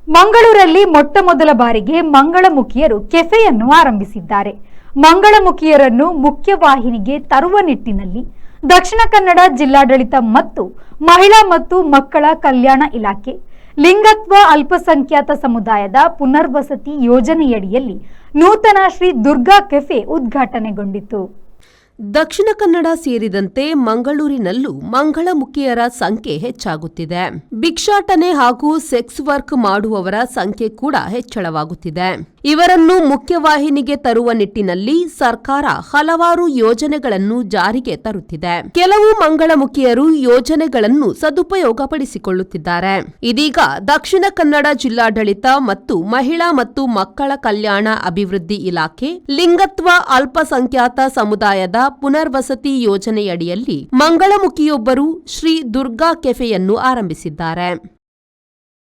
ಮಂಗಳೂರಲ್ಲಿ ಮೊಟ್ಟಮೊದಲ ಬಾರಿಗೆ ಮಂಗಳಮುಖಿಯರು ಕೆಫೆಯನ್ನು ಆರಂಭಿಸಿದ್ದಾರೆ. ಮಂಗಳಮುಖಿಯರನ್ನು ಮುಖ್ಯವಾಹಿನಿಗೆ ತರುವ ನಿಟ್ಟಿನಲ್ಲಿ ದಕ್ಷಿಣ ಕನ್ನಡ ಜಿಲ್ಲಾಡಳಿತ ಮತ್ತು ಮಹಿಳಾ ಮತ್ತು ಮಕ್ಕಳ ಕಲ್ಯಾಣ ಇಲಾಖೆ ಲಿಂಗತ್ವ ಅಲ್ಪಸಂಖ್ಯಾತ ಸಮುದಾಯದ ಪುನರ್ವಸತಿ ಯೋಜನೆಯಡಿಯಲ್ಲಿ ನೂತನ ಶ್ರೀ ದುರ್ಗಾ ಕೆಫೆ ಉದ್ಘಾಟನೆಗೊಂಡಿತು. ದಕ್ಷಿಣ ಕನ್ನಡ ಸೇರಿದಂತೆ ಮಂಗಳೂರಿನಲ್ಲೂ ಮಂಗಳಮುಖಿಯರ ಸಂಖ್ಯೆ ಹೆಚ್ಚಾಗುತ್ತಿದೆ. ಭಿಕ್ಷಾಟನೆ ಹಾಗೂ ಸೆಕ್ಸ್ ವರ್ಕ್ ಮಾಡುವವರ ಸಂಖ್ಯೆ ಕೂಡ ಹೆಚ್ಚಳವಾಗುತ್ತಿದೆ. ಇವರನ್ನು ಮುಖ್ಯವಾಹಿನಿಗೆ ತರುವ ನಿಟ್ಟಿನಲ್ಲಿ ಸರ್ಕಾರ ಹಲವಾರು ಯೋಜನೆಗಳನ್ನು ಜಾರಿಗೆ ತರುತ್ತಿದೆ. ಕೆಲವು ಮಂಗಳಮುಖಿಯರು ಯೋಜನೆಗಳನ್ನು ಸದುಪಯೋಗಪಡಿಸಿಕೊಳ್ಳುತ್ತಿದ್ದಾರೆ. ಇದೀಗ ದಕ್ಷಿಣ ಕನ್ನಡ ಜಿಲ್ಲಾಡಳಿತ ಮತ್ತು ಮಹಿಳಾ ಮತ್ತು ಮಕ್ಕಳ ಕಲ್ಯಾಣ ಅಭಿವೃದ್ಧಿ ಇಲಾಖೆ ಲಿಂಗತ್ವ ಅಲ್ಪಸಂಖ್ಯಾತ ಸಮುದಾಯದ ಪುನರ್ವಸತಿ ಯೋಜನೆಯಡಿಯಲ್ಲಿ ಮಂಗಳಮುಖಿಯೊಬ್ಬರು ಶ್ರೀ ದುರ್ಗಾ ಕೆಫೆಯನ್ನು ಆರಂಭಿಸಿದ್ದಾರೆ.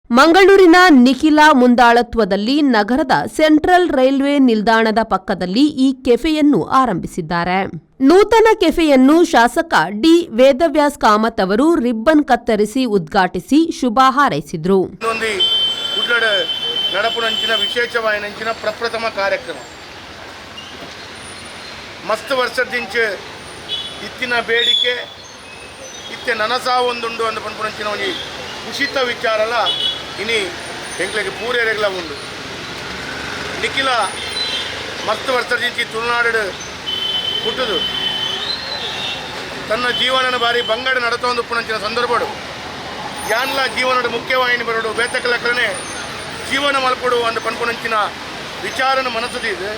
ಮಂಗಳೂರಿನ ನಿಖಿಲಾ ಮುಂದಾಳತ್ವದಲ್ಲಿ ನಗರದ ಸೆಂಟ್ರಲ್ ರೈಲ್ವೆ ನಿಲ್ದಾಣದ ಪಕ್ಕದಲ್ಲಿ ಈ ಕೆಫೆಯನ್ನು ಆರಂಭಿಸಿದ್ದಾರೆ. ನೂತನ ಕೆಫೆಯನ್ನು ಶಾಸಕ ಡಿ ವೇದವ್ಯಾಸ್ ಕಾಮತ್ ಅವರು ರಿಬ್ಬನ್ ಕತ್ತರಿಸಿ ಉದ್ಘಾಟಿಸಿ ಶುಭ ಹಾರೈಸಿದರು. ವಿಶೇಷವಾಯಿನ ಪ್ರಪ್ರಥಮ ಕಾರ್ಯಕ್ರಮ ಮಸ್ತ್ ವರ್ಷದಿಂಚೆ ಇತ್ತಿನ ಬೇಡಿಕೆ ಇತ್ತೆ ನನಸ ಒಂದುಂಡು ಅಂದು ಪಂಪುನಂಚಿನ ಒಂದು ಖುಷಿತ ವಿಚಾರಲ ಇನಿ ಎಂಕ್ಲೆಗೆ ಪೂರೇರೆಗ್ಲ ಉಂಡು. ನಿಖಿಲ ಮಸ್ತ್ ವರ್ಷದಿಂಚಿ ತುಳುನಾಡು ಹುಟ್ಟುದು ತನ್ನ ಜೀವನನ ಬಾರಿ ಬಂಗಡ ನಡತೊಂದು ಪುನಂಚಿನ ಸಂದರ್ಭಡು ಯಾನ್ಲ ಜೀವನದ ಮುಖ್ಯವಾಹಿನಿ ಬರೋಡು ಬೇತಕಲಕ್ಕನೆ ಜೀವನ ಮಲ್ಪಡು ಅಂದು ಪಂಪುನಂಚಿನ ವಿಚಾರನ ಮನಸ್ಸದಿದೆ.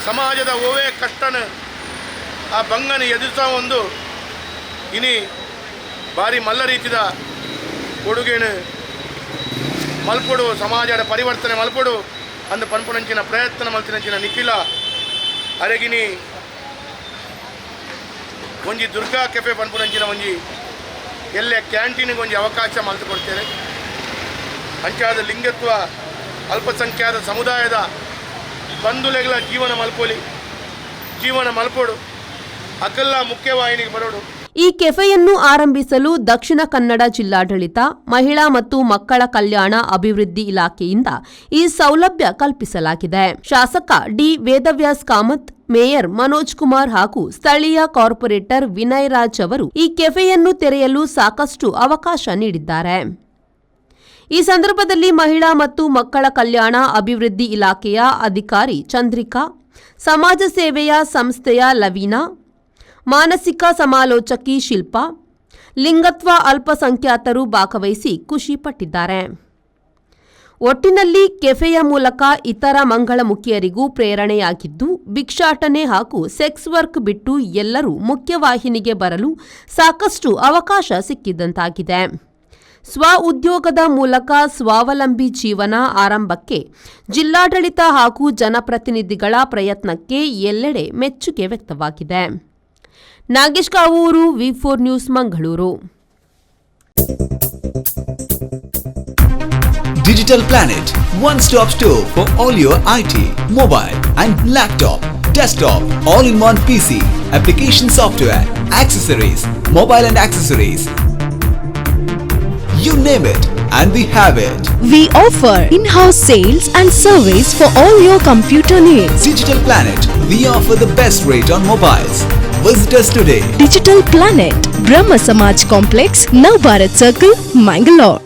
ಸಮಾಜದ ಓವೇ ಕಷ್ಟನ ಆ ಬಂಗನ ಎದುರಿಸೋ ಒಂದು ಇನಿ ಭಾರಿ ಮಲ್ಲ ರೀತಿಯ ಕೊಡುಗೆನು ಮಲ್ಪಡು ಸಮಾಜದ ಪರಿವರ್ತನೆ ಮಲ್ಪಡು ಅಂದು ಪನ್ಪುನಂಚಿನ ಪ್ರಯತ್ನ ಮಲ್ತಿನಂಚಿನ ನಿಖಿಲ ಅರೆಗಿನಿ ಒಂಜಿ ದುರ್ಗಾ ಕೆಫೆ ಪನ್ಪುನಂಚಿನ ಒಂಜಿ ಎಲ್ಲೇ ಕ್ಯಾಂಟೀನಿಗೆ ಒಂಜಿ ಅವಕಾಶ ಮಲ್ತು ಕೊಡ್ತೇನೆ. ಅಂಚಾದ ಲಿಂಗತ್ವ ಅಲ್ಪಸಂಖ್ಯಾತ ಸಮುದಾಯದ ಬಂಧುಲೆಗಳ ಜೀವನ ಮಲ್ಪೋಡು ಅಕಲ್ಲ ಮುಖ್ಯವಾಹಿನಿಗೆ ಬರೋಡು. ಈ ಕೆಫೆಯನ್ನು ಆರಂಭಿಸಲು ದಕ್ಷಿಣ ಕನ್ನಡ ಜಿಲ್ಲಾಡಳಿತ ಮಹಿಳಾ ಮತ್ತು ಮಕ್ಕಳ ಕಲ್ಯಾಣ ಅಭಿವೃದ್ಧಿ ಇಲಾಖೆಯಿಂದ ಈ ಸೌಲಭ್ಯ ಕಲ್ಪಿಸಲಾಗಿದೆ. ಶಾಸಕ ಡಿ ವೇದವ್ಯಾಸ್ ಕಾಮತ್, ಮೇಯರ್ ಮನೋಜ್ ಕುಮಾರ್ ಹಾಗೂ ಸ್ಥಳೀಯ ಕಾರ್ಪೊರೇಟರ್ ವಿನಯ್ ರಾಜ್ ಅವರು ಈ ಕೆಫೆಯನ್ನು ತೆರೆಯಲು ಸಾಕಷ್ಟು ಅವಕಾಶ ನೀಡಿದ್ದಾರೆ. ಈ ಸಂದರ್ಭದಲ್ಲಿ ಮಹಿಳಾ ಮತ್ತು ಮಕ್ಕಳ ಕಲ್ಯಾಣ ಅಭಿವೃದ್ಧಿ ಇಲಾಖೆಯ ಅಧಿಕಾರಿ ಚಂದ್ರಿಕಾ, ಸಮಾಜ ಸೇವೆಯ ಸಂಸ್ಥೆಯ ಲವೀನಾ, ಮಾನಸಿಕ ಸಮಾಲೋಚಕಿ ಶಿಲ್ಪಾ, ಲಿಂಗತ್ವ ಅಲ್ಪಸಂಖ್ಯಾತರು ಭಾಗವಹಿಸಿ ಖುಷಿಪಟ್ಟಿದ್ದಾರೆ. ಒಟ್ಟಿನಲ್ಲಿ ಕೆಫೆಯ ಮೂಲಕ ಇತರ ಮಂಗಳಮುಖಿಯರಿಗೂ ಪ್ರೇರಣೆಯಾಗಿದ್ದು, ಭಿಕ್ಷಾಟನೆ ಹಾಗೂ ಸೆಕ್ಸ್ ವರ್ಕ್ ಬಿಟ್ಟು ಎಲ್ಲರೂ ಮುಖ್ಯವಾಹಿನಿಗೆ ಬರಲು ಸಾಕಷ್ಟು ಅವಕಾಶ ಸಿಕ್ಕಿದ್ದಂತಾಗಿದೆ. ಸ್ವ ಉದ್ಯೋಗದ ಮೂಲಕ ಸ್ವಾವಲಂಬಿ ಜೀವನ ಆರಂಭಕ್ಕೆ ಜಿಲ್ಲಾಡಳಿತ ಹಾಗೂ ಜನಪ್ರತಿನಿಧಿಗಳ ಪ್ರಯತ್ನಕ್ಕೆ ಎಲ್ಲೆಡೆ ಮೆಚ್ಚುಗೆ ವ್ಯಕ್ತವಾಗಿದೆ. ನಾಗೇಶ್ ಕಾವೂರು, ವಿ4 news, Mangaluru. Digital Planet, one-stop store for all your IT, mobile and laptop, desktop, all-in-one PC, application software, accessories, mobile and accessories. You name it, and we have it. We offer in-house sales and service for all your computer needs. Digital Planet, we offer the best rate on mobiles. Visit us today. Digital Planet, Brahma Samaj Complex, Navbharat Circle, Mangalore.